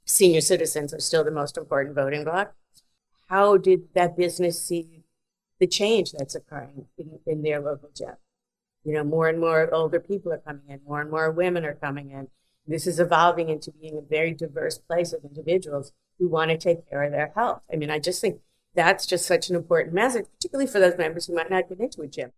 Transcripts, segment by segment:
senior citizens are still the most important voting bloc. How did that business see the change that's occurring in their local gym? More and more older people are coming in, more and more women are coming in. This is evolving into being a very diverse place of individuals who want to take care of their health. I mean, I just think that's just such an important message, particularly for those members who might not get into a gym.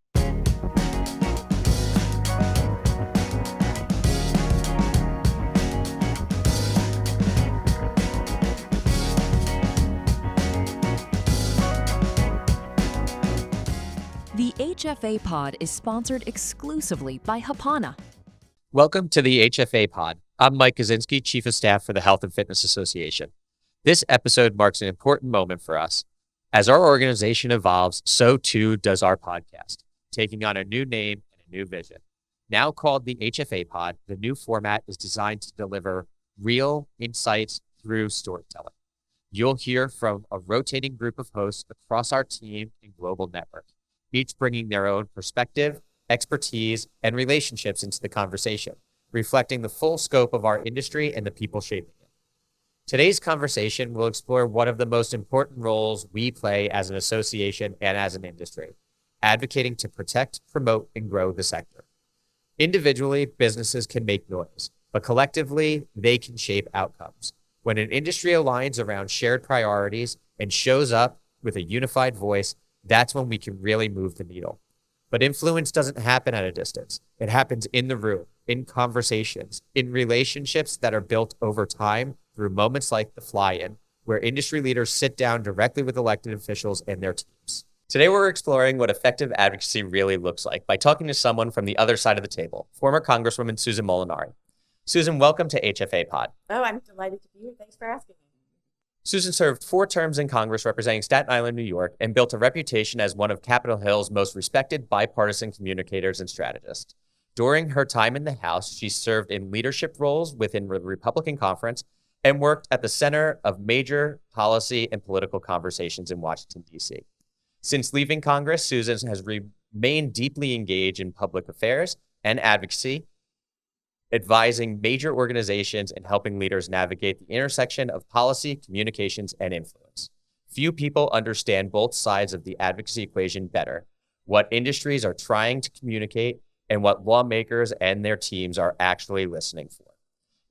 The HFA Pod is sponsored exclusively by Hapana. Welcome to the HFA Pod. I'm Mike Goscinski, Chief of Staff for the Health and Fitness Association. This episode marks an important moment for us. As our organization evolves, so too does our podcast, taking on a new name and a new vision. Now called the HFA Pod, the new format is designed to deliver real insights through storytelling. You'll hear from a rotating group of hosts across our team and global network, each bringing their own perspective, expertise, and relationships into the conversation, reflecting the full scope of our industry and the people shaping it. Today's conversation will explore one of the most important roles we play as an association and as an industry, advocating to protect, promote, and grow the sector. Individually, businesses can make noise, but collectively, they can shape outcomes. When an industry aligns around shared priorities and shows up with a unified voice, that's when we can really move the needle. But influence doesn't happen at a distance. It happens in the room, in conversations, in relationships that are built over time through moments like the fly-in, where industry leaders sit down directly with elected officials and their teams. Today, we're exploring what effective advocacy really looks like by talking to someone from the other side of the table, former Congresswoman Susan Molinari. Susan, welcome to HFA Pod. Oh, I'm delighted to be here. Thanks for asking me. Susan served 4 terms in Congress representing Staten Island, New York, and built a reputation as one of Capitol Hill's most respected bipartisan communicators and strategists. During her time in the House, she served in leadership roles within the Republican Conference and worked at the center of major policy and political conversations in Washington, D.C. Since leaving Congress, Susan has remained deeply engaged in public affairs and advocacy, advising major organizations and helping leaders navigate the intersection of policy, communications, and influence. Few people understand both sides of the advocacy equation better, what industries are trying to communicate and what lawmakers and their teams are actually listening for.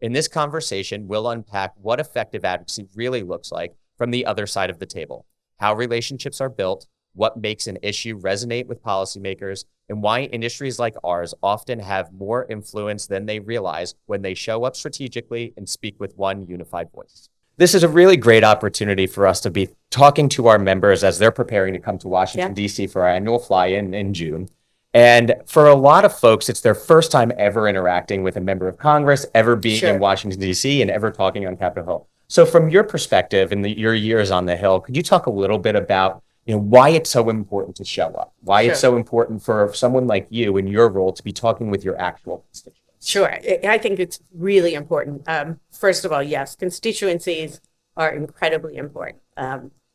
In this conversation, we'll unpack what effective advocacy really looks like from the other side of the table, how relationships are built, what makes an issue resonate with policymakers, and why industries like ours often have more influence than they realize when they show up strategically and speak with one unified voice. This is a really great opportunity for us to be talking to our members as they're preparing to come to Washington, D.C. for our annual fly-in in June. And for a lot of folks, it's their first time ever interacting with a member of Congress, ever being in Washington, D.C., and ever talking on Capitol Hill. So from your perspective and your years on the Hill, could you talk a little bit about why it's so important to show up, why it's so important for someone like you in your role to be talking with your actual constituents? Sure. I think it's really important. First of all, yes, constituencies are incredibly important.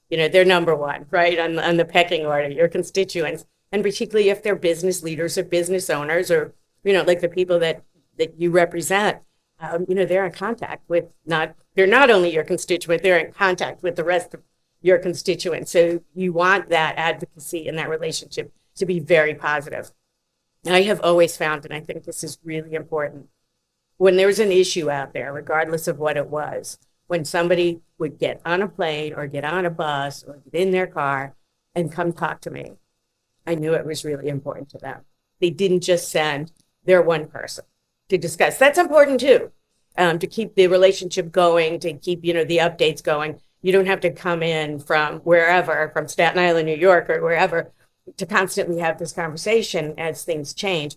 They're number one, right, on the pecking order, your constituents, and particularly if they're business leaders or business owners or, like the people that you represent, they're in contact with they're not only your constituent, they're in contact with the rest of your constituents. So you want that advocacy and that relationship to be very positive. And I have always found, and I think this is really important, when there's an issue out there, regardless of what it was, when somebody would get on a plane or get on a bus or get in their car and come talk to me, I knew it was really important to them. They didn't just send their one person to discuss. That's important too, to keep the relationship going, to keep, the updates going. You don't have to come in from wherever, from Staten Island, New York, or wherever, to constantly have this conversation as things change.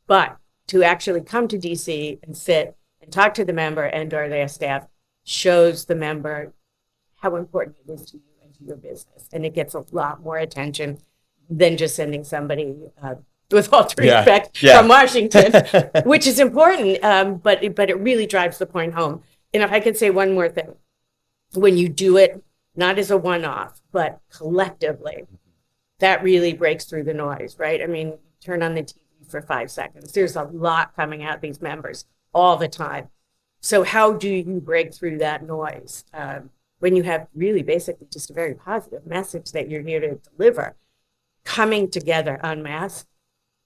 But to actually come to DC and sit and talk to the member and or their staff shows the member how important it is to you and to your business. And it gets a lot more attention than just sending somebody, with all due respect, from Washington, which is important, but it really drives the point home. And if I could say one more thing. When you do it, not as a one-off, but collectively, that really breaks through the noise, right? I mean, turn on the TV for 5 seconds. There's a lot coming out of these members all the time. So how do you break through that noise when you have really basically just a very positive message that you're here to deliver? Coming together en masse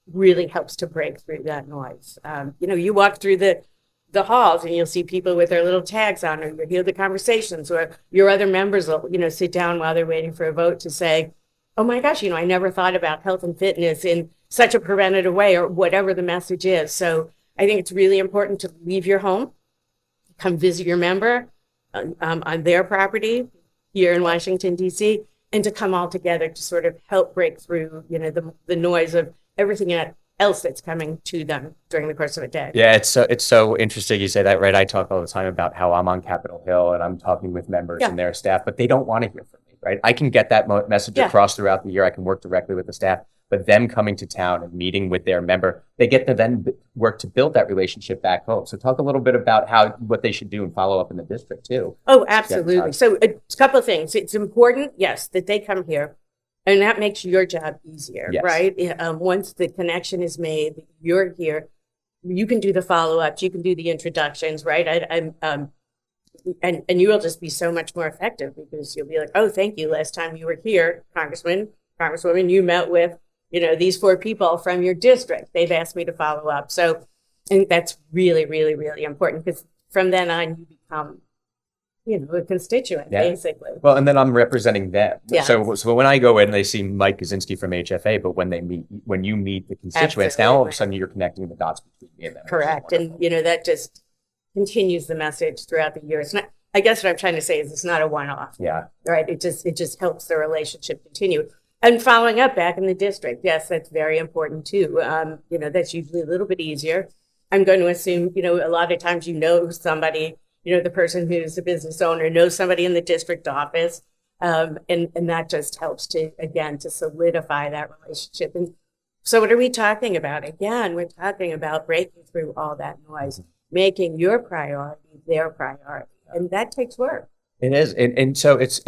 really helps to break through that noise. You walk through the halls and you'll see people with their little tags on, or you hear the conversations, or your other members will, sit down while they're waiting for a vote to say, oh my gosh, I never thought about health and fitness in such a preventative way, or whatever the message is. So I think it's really important to leave your home, come visit your member on their property here in Washington, D.C., and to come all together to sort of help break through, the noise of everything else that's coming to them during the course of a day. Yeah, it's so interesting you say that, right? I talk all the time about how I'm on Capitol Hill and I'm talking with members and their staff, but they don't want to hear from me, right? I can get that message across throughout the year. I can work directly with the staff, but them coming to town and meeting with their member, they get to then work to build that relationship back home. So talk a little bit about what they should do and follow up in the district too. Oh, absolutely. So a couple of things. It's important, yes, that they come here. And that makes your job easier, right? Once the connection is made, you're here, you can do the follow-ups, you can do the introductions, right? And you will just be so much more effective because you'll be like, oh, thank you. Last time you were here, Congresswoman, you met with, these 4 people from your district. They've asked me to follow up. So I think that's really, really, really important because from then on, you become a constituent, basically. Well, and then I'm representing them. Yeah. So when I go in, they see Mike Goscinski from HFA, but when you meet the constituents, now all of a sudden you're connecting the dots between me and them. Correct. And, that just continues the message throughout the year. It's not, I guess what I'm trying to say is it's not a one-off. Yeah. Right. It just helps the relationship continue. And following up back in the district. Yes, that's very important too. That's usually a little bit easier. I'm going to assume, a lot of times, somebody, the person who's a business owner knows somebody in the district office. And that just helps to solidify that relationship. And so what are we talking about? Again, we're talking about breaking through all that noise, making your priority their priority. And that takes work. It is. And so it's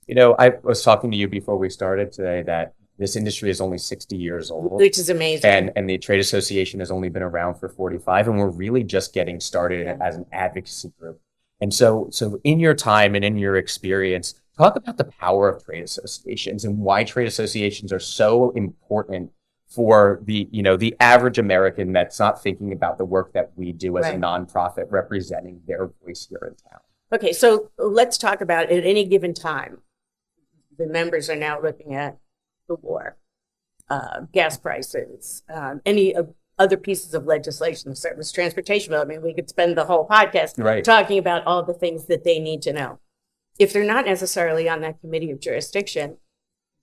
I was talking to you before we started today that this industry is only 60 years old. Which is amazing. And the trade association has only been around for 45, and we're really just getting started as an advocacy group. And so in your time and in your experience, talk about the power of trade associations and why trade associations are so important for the average American that's not thinking about the work that we do as a nonprofit representing their voice here in town. Okay, so let's talk about at any given time, the members are now looking at the war, gas prices, any other pieces of legislation, service transportation bill. I mean, we could spend the whole podcast talking about all the things that they need to know. If they're not necessarily on that committee of jurisdiction,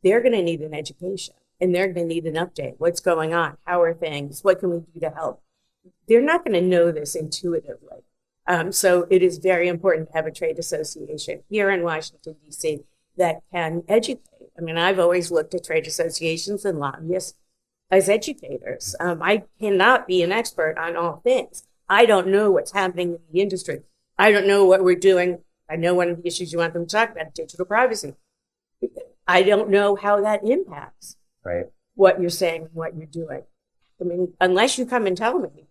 they're going to need an education and they're going to need an update. What's going on? How are things? What can we do to help? They're not going to know this intuitively. So it is very important to have a trade association here in Washington, D.C. that can educate. I mean, I've always looked at trade associations and lobbyists as educators. I cannot be an expert on all things. I don't know what's happening in the industry. I don't know what we're doing. I know one of the issues you want them to talk about, digital privacy. I don't know how that impacts what you're saying and what you're doing. I mean, unless you come and tell me,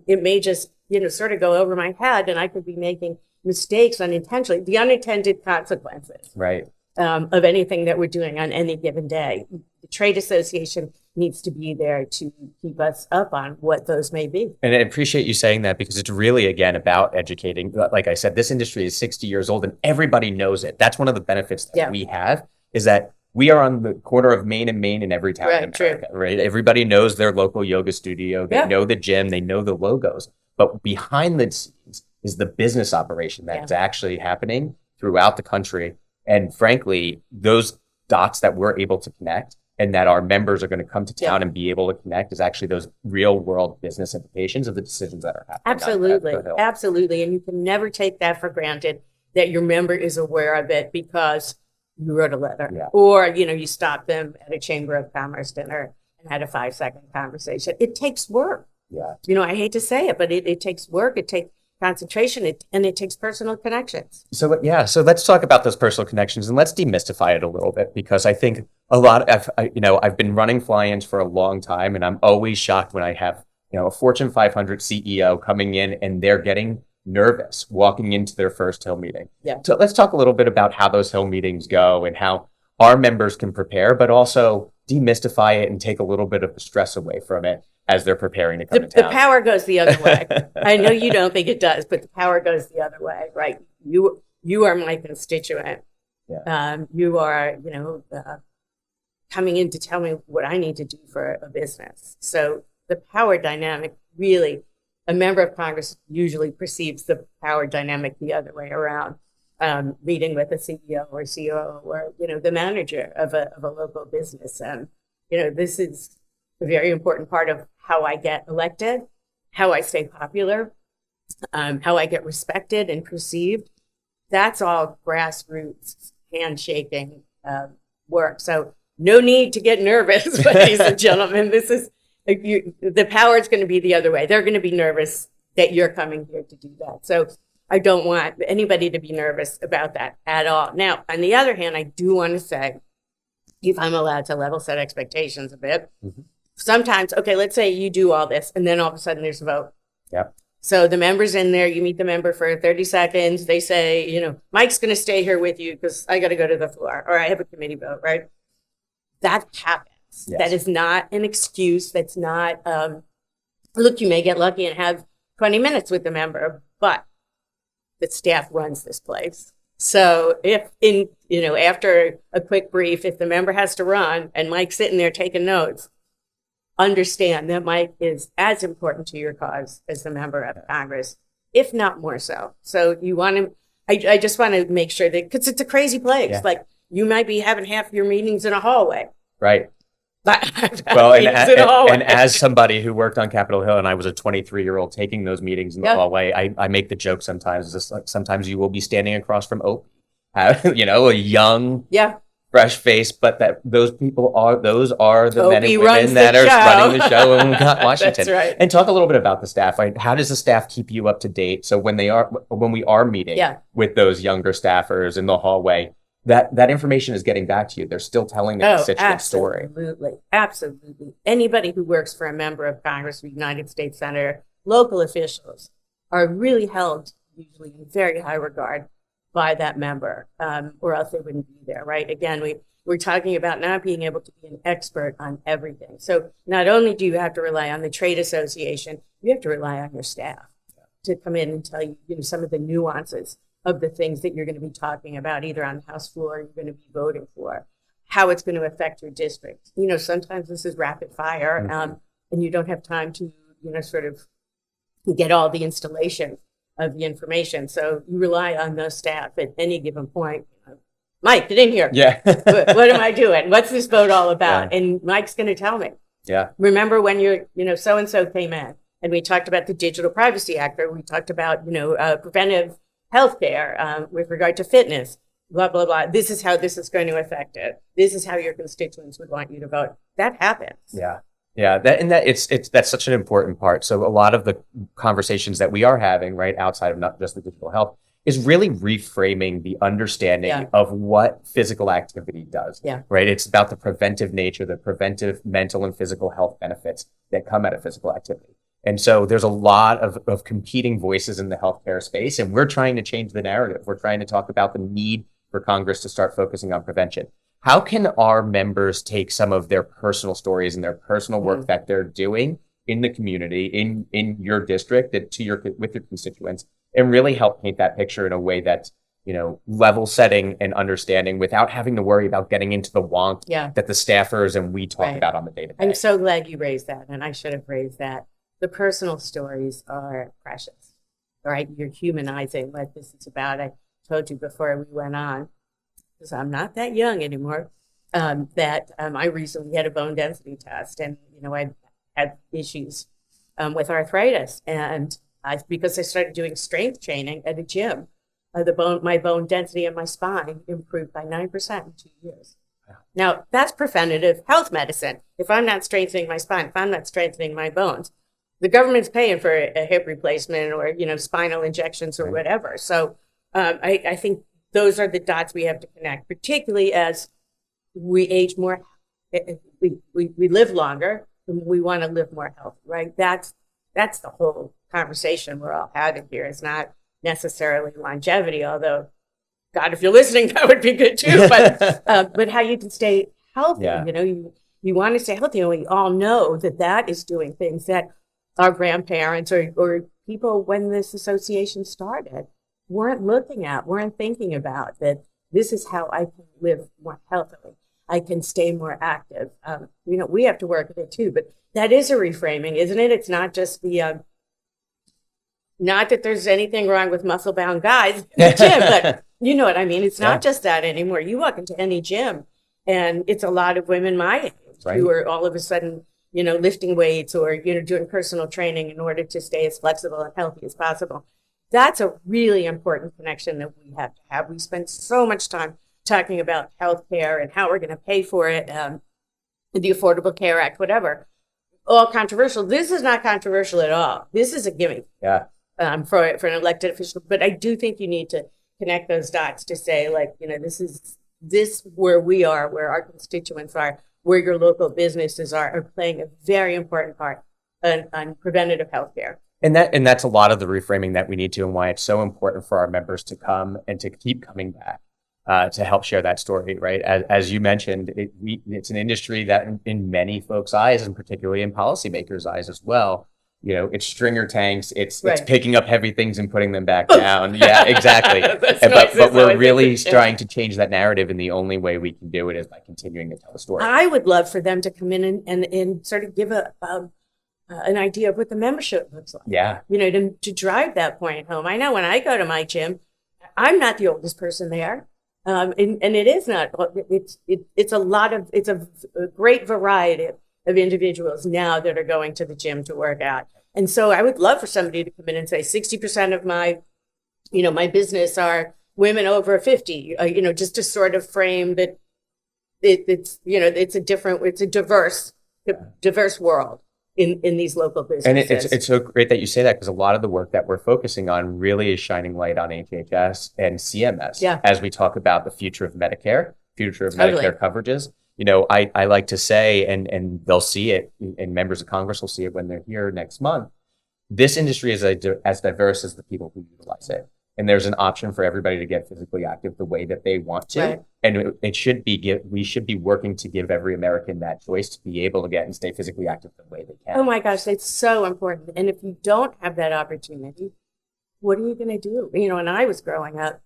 it may just, sort of go over my head and I could be making mistakes unintentionally, the unintended consequences of anything that we're doing on any given day. The trade association needs to be there to keep us up on what those may be. And I appreciate you saying that because it's really, again, about educating. Like I said, this industry is 60 years old and everybody knows it. That's one of the benefits that we have is that we are on the corner of Main and Main in every town in America, right? Everybody knows their local yoga studio. They know the gym. They know the logos. But behind the scenes is the business operation that's actually happening throughout the country. And frankly, those dots that we're able to connect and that our members are going to come to town and be able to connect is actually those real world business implications of the decisions that are happening. Absolutely. Absolutely. And you can never take that for granted that your member is aware of it because you wrote a letter or, you stopped them at a Chamber of Commerce dinner and had a 5-second conversation. It takes work. Yeah. I hate to say it, but it takes work. It takes concentration and it takes personal connections. So let's talk about those personal connections and let's demystify it a little bit because I think a lot of, I've been running fly-ins for a long time and I'm always shocked when I have, a Fortune 500 CEO coming in and they're getting nervous walking into their first Hill meeting. Yeah. So let's talk a little bit about how those Hill meetings go and how our members can prepare, but also demystify it and take a little bit of the stress away from it as they're preparing to come to The town. power goes the other way. I know you don't think it does, but the power goes the other way, right? You are my constituent. Yeah. You are, coming in to tell me what I need to do for a business. So the power dynamic really, a member of Congress usually perceives the power dynamic the other way around. Meeting with a CEO or COO or, the manager of a local business. And, this is a very important part of how I get elected, how I stay popular, how I get respected and perceived. That's all grassroots handshaking work. So no need to get nervous, ladies and gentlemen. This is the power is going to be the other way. They're going to be nervous that you're coming here to do that. So I don't want anybody to be nervous about that at all. Now, on the other hand, I do want to say, if I'm allowed to level set expectations a bit, sometimes, okay, let's say you do all this and then all of a sudden there's a vote. Yep. So the member's in there, you meet the member for 30 seconds. They say, Mike's going to stay here with you because I got to go to the floor or I have a committee vote, right? That happens. Yes. That is not an excuse. That's not, look, you may get lucky and have 20 minutes with the member, but the staff runs this place. So if after a quick brief, if the member has to run and Mike's sitting there taking notes, understand that Mike is as important to your cause as the member of Congress, if not more so. So you want to, I just want to make sure that, because it's a crazy place. Yeah. Like you might be having half your meetings in a hallway. Right. Well, and as somebody who worked on Capitol Hill and I was a 23-year-old taking those meetings in the hallway, I make the joke sometimes, just like sometimes you will be standing across from Oak, a young, fresh face, but those are the men and women that are running the show in Washington. That's right. And talk a little bit about the staff. How does the staff keep you up to date? So when we are meeting with those younger staffers in the hallway, that information is getting back to you. They're still telling the constituent story. Absolutely. Anybody who works for a member of Congress or United States Senator, local officials are really held usually in very high regard by that member, or else they wouldn't be there, right? Again, we're talking about not being able to be an expert on everything. So not only do you have to rely on the trade association, you have to rely on your staff to come in and tell you, some of the nuances of the things that you're going to be talking about, either on the House floor, you're going to be voting for, how it's going to affect your district. Sometimes this is rapid fire, and you don't have time to, sort of get all the installation of the information. So you rely on those staff at any given point. Mike, get in here. Yeah. What am I doing? What's this vote all about? Yeah. And Mike's going to tell me. Yeah. Remember when so-and-so came in and we talked about the Digital Privacy Act, or we talked about, preventive healthcare with regard to fitness, blah, blah, blah. This is how this is going to affect it. This is how your constituents would want you to vote. That happens. Yeah. Yeah. That's such an important part. So a lot of the conversations that we are having, right, outside of not just the digital health, is really reframing the understanding of what physical activity does. Yeah. Right. It's about the preventive nature, the preventive mental and physical health benefits that come out of physical activity. And so there's a lot of competing voices in the healthcare space, and we're trying to change the narrative. We're trying to talk about the need for Congress to start focusing on prevention. How can our members take some of their personal stories and their personal work that they're doing in the community, in your district, with your constituents, and really help paint that picture in a way that's, level setting and understanding without having to worry about getting into the wonk that the staffers and we talk about on the day-to-day? I'm so glad you raised that, and I should have raised that. The personal stories are precious, right? You're humanizing what this is about. I told you before we went on, because I'm not that young anymore, that I recently had a bone density test, and I had issues with arthritis, and because I started doing strength training at a gym, my bone density in my spine improved by 9% in 2 years. Yeah. Now that's preventative health medicine. If I'm not strengthening my spine, if I'm not strengthening my bones, the government's paying for a hip replacement or spinal injections or whatever. So I think those are the dots we have to connect, particularly as we age more. We live longer, and we want to live more healthy, right? That's the whole conversation we're all having here is not necessarily longevity, although, God, if you're listening, that would be good too. But how you can stay healthy. Yeah. You want to stay healthy, and we all know that is doing things that our grandparents or people when this association started weren't looking at, weren't thinking about, that this is how I can live more healthily. I can stay more active. We have to work at it too, but that is a reframing, isn't it? It's not just not that there's anything wrong with muscle-bound guys in the gym, but you know what I mean? It's not just that anymore. You walk into any gym and it's a lot of women my age who are all of a sudden, lifting weights or, doing personal training in order to stay as flexible and healthy as possible. That's a really important connection that we have to have. We spend so much time talking about healthcare and how we're going to pay for it, the Affordable Care Act, whatever. All controversial. This is not controversial at all. This is a gimme. Yeah. For an elected official. But I do think you need to connect those dots to say, this where we are, where our constituents are, where your local businesses are playing a very important part on preventative health care. And that's a lot of the reframing that we need to, and why it's so important for our members to come and to keep coming back to help share that story, right? As you mentioned, it's an industry that in many folks' eyes, and particularly in policymakers' eyes as well, it's stringer tanks, it's picking up heavy things and putting them back down. Yeah, exactly. But we're really trying to change that narrative, and the only way we can do it is by continuing to tell the story. I would love for them to come in and sort of give an idea of what the membership looks like. Yeah. To drive that point home. I know when I go to my gym, I'm not the oldest person there. And it is not, it's a great variety of individuals now that are going to the gym to work out. And so I would love for somebody to come in and say 60% of my business are women over 50, just to sort of frame that it's a diverse world in these local businesses. And it's so great that you say that, because a lot of the work that we're focusing on really is shining light on HHS and CMS as we talk about the future of Medicare, Medicare coverages. I like to say, and they'll see it, and members of Congress will see it when they're here next month, this industry is as diverse as the people who utilize it. And there's an option for everybody to get physically active the way that they want to. Right. And we should be working to give every American that choice to be able to get and stay physically active the way they can. Oh my gosh, that's so important. And if you don't have that opportunity, what are you going to do? When I was growing up,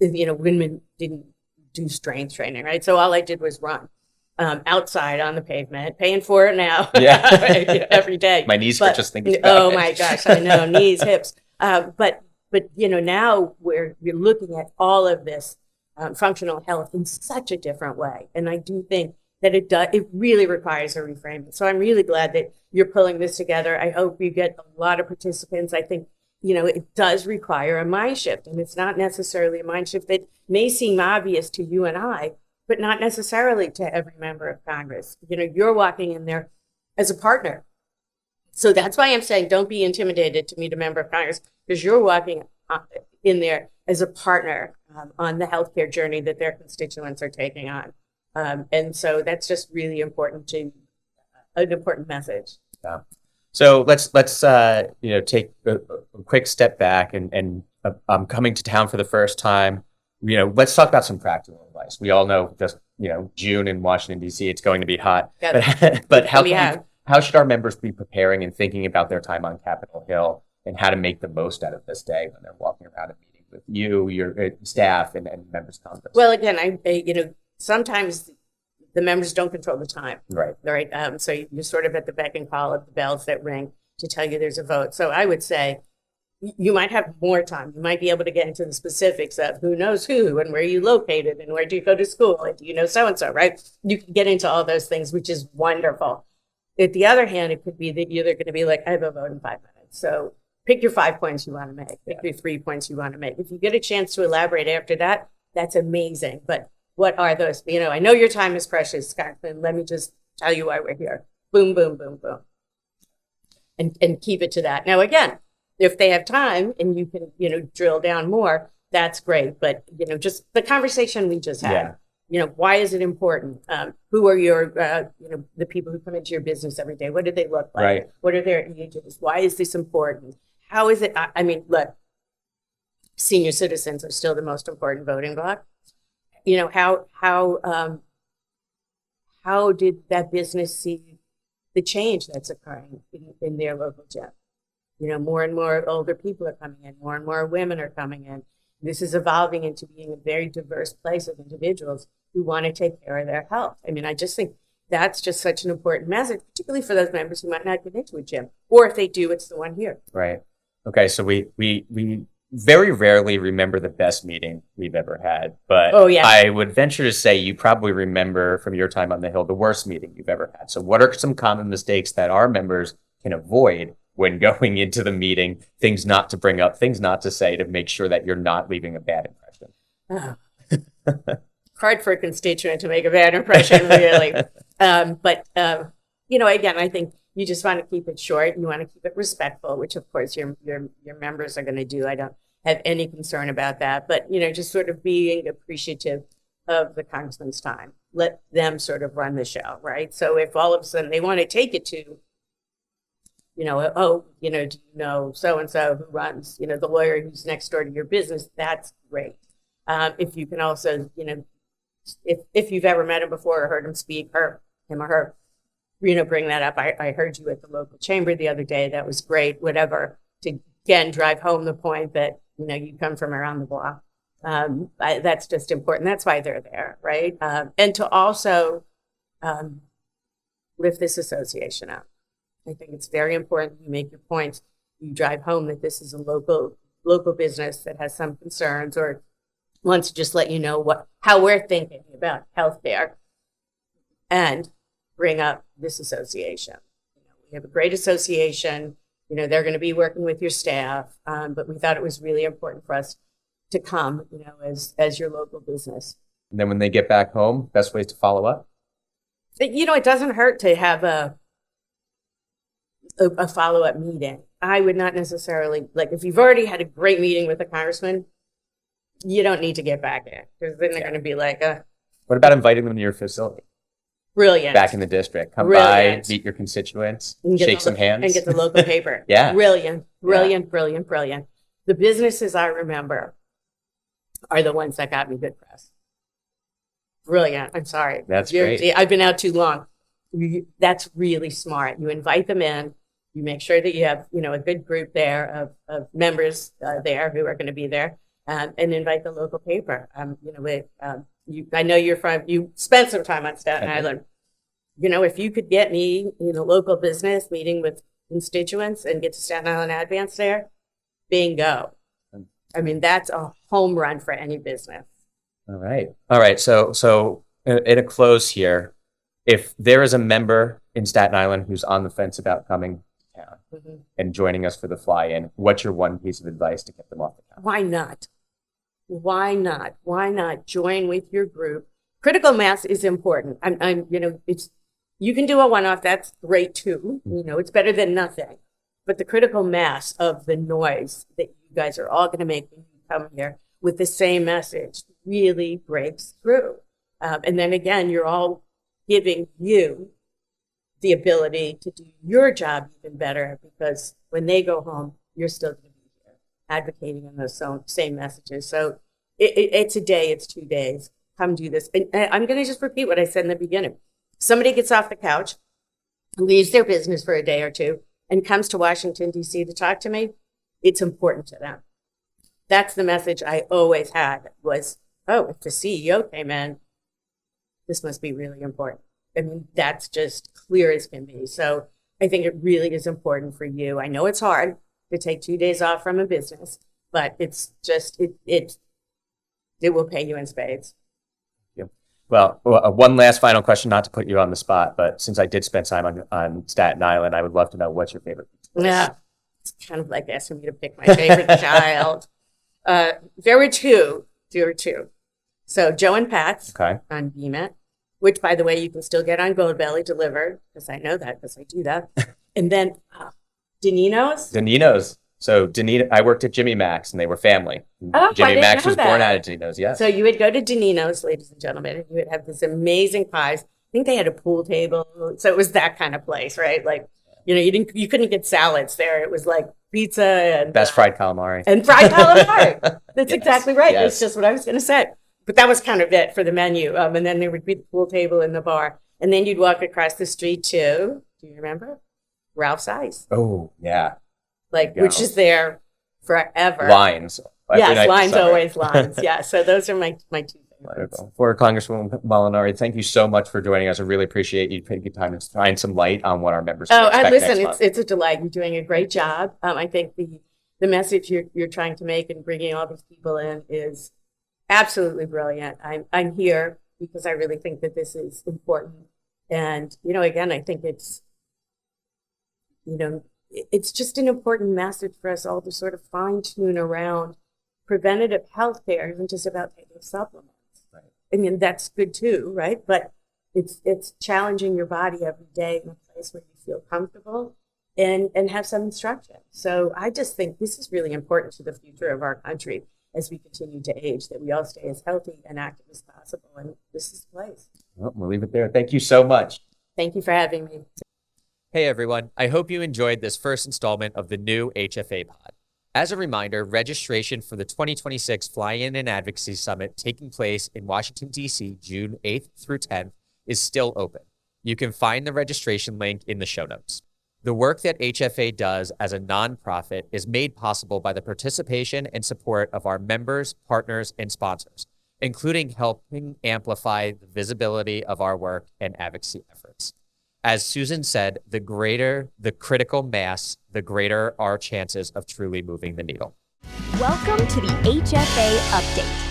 women didn't do strength training, right? So all I did was run outside on the pavement, paying for it now every day. My knees hurt just thinking about it. Oh my gosh, I know, knees, hips. But now we're looking at all of this functional health in such a different way. And I do think that it really requires a reframing. So I'm really glad that you're pulling this together. I hope you get a lot of participants. I think, it does require a mind shift, and it's not necessarily a mind shift that may seem obvious to you and I, but not necessarily to every member of Congress. You're walking in there as a partner. So that's why I'm saying don't be intimidated to meet a member of Congress, because you're walking in there as a partner on the healthcare journey that their constituents are taking on. And so that's just really important an important message. Yeah. So let's take a quick step back, and I'm coming to town for the first time. Let's talk about some practical advice. We all know just, June in Washington, D.C., it's going to be hot. But how should our members be preparing and thinking about their time on Capitol Hill, and how to make the most out of this day when they're walking around and meeting with you, your staff, and members of Congress? Well, again, sometimes the members don't control the time. Right. So you're sort of at the beck and call of the bells that ring to tell you there's a vote. So I would say you might have more time. You might be able to get into the specifics of who knows who and where you located and where do you go to school and do you know so-and-so, right? You can get into all those things, which is wonderful. At the other hand, it could be that you're going to be like, I have a vote in 5 minutes. So pick your 5 points you want to make, pick your 3 points you want to make. If you get a chance to elaborate after that, that's amazing. But what are those? I know your time is precious, Scott, and let me just tell you why we're here. Boom, boom, boom, boom. And keep it to that. Now, again, if they have time and you can, drill down more, that's great. But, just the conversation we just had, why is it important? Who are your, the people who come into your business every day? What do they look like? Right. What are their ages? Why is this important? how is it? I mean, look, senior citizens are still the most important voting bloc. You know, how did that business see the change that's occurring in their local gym? You know, more and more older people are coming in, more and more women are coming in. This is evolving into being a very diverse place of individuals who want to take care of their health. I mean, I just think that's just such an important message, particularly for those members who might not get into a gym, or if they do, it's the one here. Right. Okay. So we very rarely remember the best meeting we've ever had, but Oh, yeah. I would venture to say you probably remember from your time on the Hill the worst meeting you've ever had. So what are some common mistakes that our members can avoid when going into the meeting, things not to bring up, things not to say, to make sure that you're not leaving a bad impression? Oh. Hard for a constituent to make a bad impression, really. You know, again, I think you just want to keep it short. You want to keep it respectful, which of course your members are going to do. I don't have any concern about that. But, you know, just sort of being appreciative of the congressman's time. Let them sort of run the show, right? So if all of a sudden they want to take it to, you know, oh, you know, do you know so-and-so who runs, you know, the lawyer who's next door to your business, that's great. If you can also, you know, if you've ever met him before or heard him speak, him or her, you know, bring that up. I heard you at the local chamber the other day. That was great, whatever, to again drive home the point that, you know, you come from around the block. That's just important. That's why they're there, right? And to also lift this association up. I think it's very important you make your points. You drive home that this is a local business that has some concerns or wants to just let you know how we're thinking about healthcare, and bring up this association. You know, we have a great association. You know, they're going to be working with your staff, but we thought it was really important for us to come, you know, as your local business. And then when they get back home, best ways to follow up? You know, it doesn't hurt to have a follow-up meeting. I would not necessarily, like, if you've already had a great meeting with a congressman, you don't need to get back in, because then they're going to be like, what about inviting them to your facility? Brilliant. Back in the district. Come Brilliant. by, meet your constituents, And shake some hands. And get the local paper. Yeah. Brilliant. The businesses I remember are the ones that got me good press. Brilliant. I'm sorry. That's great. I've been out too long. That's really smart. You invite them in. You make sure that you have, you know, a good group there of members there who are going to be there, and invite the local paper. You know, I know you spent some time on Staten Island. You know, if you could get me, you know, local business meeting with constituents and get to Staten Island Advance there, bingo. I mean, that's a home run for any business. All right. So in a close here, if there is a member in Staten Island who's on the fence about coming to town and joining us for the fly-in, what's your one piece of advice to get them off the couch? Why not? Why not join with your group? Critical mass is important. You know, you can do a one-off. That's great too. You know, it's better than nothing. But the critical mass of the noise that you guys are all going to make when you come here with the same message really breaks through. And then again, you're all giving you the ability to do your job even better, because when they go home, you're still going to be here advocating on those same messages. So it's a day, it's 2 days. Come do this. And I'm going to just repeat what I said in the beginning. Somebody gets off the couch, leaves their business for a day or two, and comes to Washington, D.C. to talk to me. It's important to them. That's the message I always had was, oh, if the CEO came in, this must be really important. I mean, that's just clear as can be. So I think it really is important for you. I know it's hard to take 2 days off from a business, but it's just, it will pay you in spades. Yeah. Well, one last final question, not to put you on the spot, but since I did spend time on Staten Island, I would love to know what's your favorite pizza. Yeah, it's kind of like asking me to pick my favorite child. There were two. So Joe and Pat's on BMET, which, by the way, you can still get on Goldbelly delivered, because I know that, because I do that. And then Danino's. So I worked at Jimmy Mac's, and they were family. Oh, Jimmy Mac's was born out of Danino's, yes. So you would go to Danino's, ladies and gentlemen, and you would have this amazing pies. I think they had a pool table. So it was that kind of place, right? Like, You couldn't get salads there. It was like pizza and Best fried calamari. and fried calamari. That's Yes, exactly right. yes. That's just what I was going to say. But that was kind of it for the menu. And then there would be the pool table in the bar. And then you'd walk across the street to, do you remember? Ralph's Ice, Oh, yeah. which is there forever. Lines. Every night Yes, in lines, summer. always lines. Yeah. So those are my two favorites. Wonderful. For Congresswoman Molinari, thank you so much for joining us. I really appreciate you taking time to shine some light on what our members can Oh, expect and listen, next month. it's a delight. You're doing a great job. I think the message you're trying to make and bringing all these people in is absolutely brilliant. I'm here because I really think that this is important. And, again, I think it's just an important message for us all to sort of fine tune around preventative health care isn't just about taking supplements. Right. I mean, that's good too, right? But it's challenging your body every day in a place where you feel comfortable and have some instruction. So I just think this is really important to the future of our country as we continue to age, that we all stay as healthy and active as possible. And this is the place. Well, we'll leave it there. Thank you so much. Thank you for having me. Hey everyone, I hope you enjoyed this first installment of the new HFA Pod. As a reminder, registration for the 2026 Fly-In and Advocacy Summit taking place in Washington, D.C., June 8th through 10th is still open. You can find the registration link in the show notes. The work that HFA does as a nonprofit is made possible by the participation and support of our members, partners, and sponsors, including helping amplify the visibility of our work and advocacy efforts. As Susan said, the greater the critical mass, the greater our chances of truly moving the needle. Welcome to the HFA Update.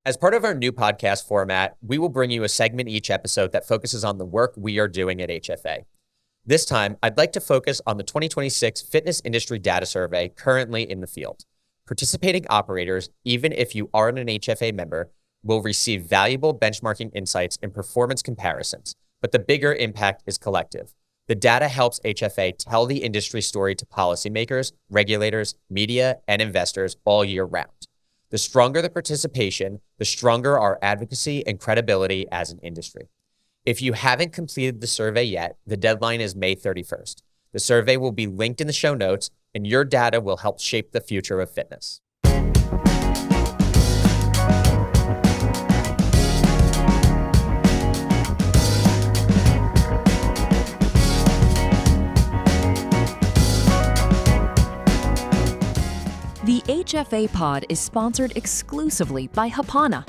As part of our new podcast format, we will bring you a segment each episode that focuses on the work we are doing at HFA. This time, I'd like to focus on the 2026 Fitness Industry Data Survey currently in the field. Participating operators, even if you aren't an HFA member, will receive valuable benchmarking insights and performance comparisons. But the bigger impact is collective. The data helps HFA tell the industry story to policymakers, regulators, media, and investors all year round. The stronger the participation, the stronger our advocacy and credibility as an industry. If you haven't completed the survey yet, the deadline is May 31st. The survey will be linked in the show notes, and your data will help shape the future of fitness. The HFA Pod is sponsored exclusively by Hapana.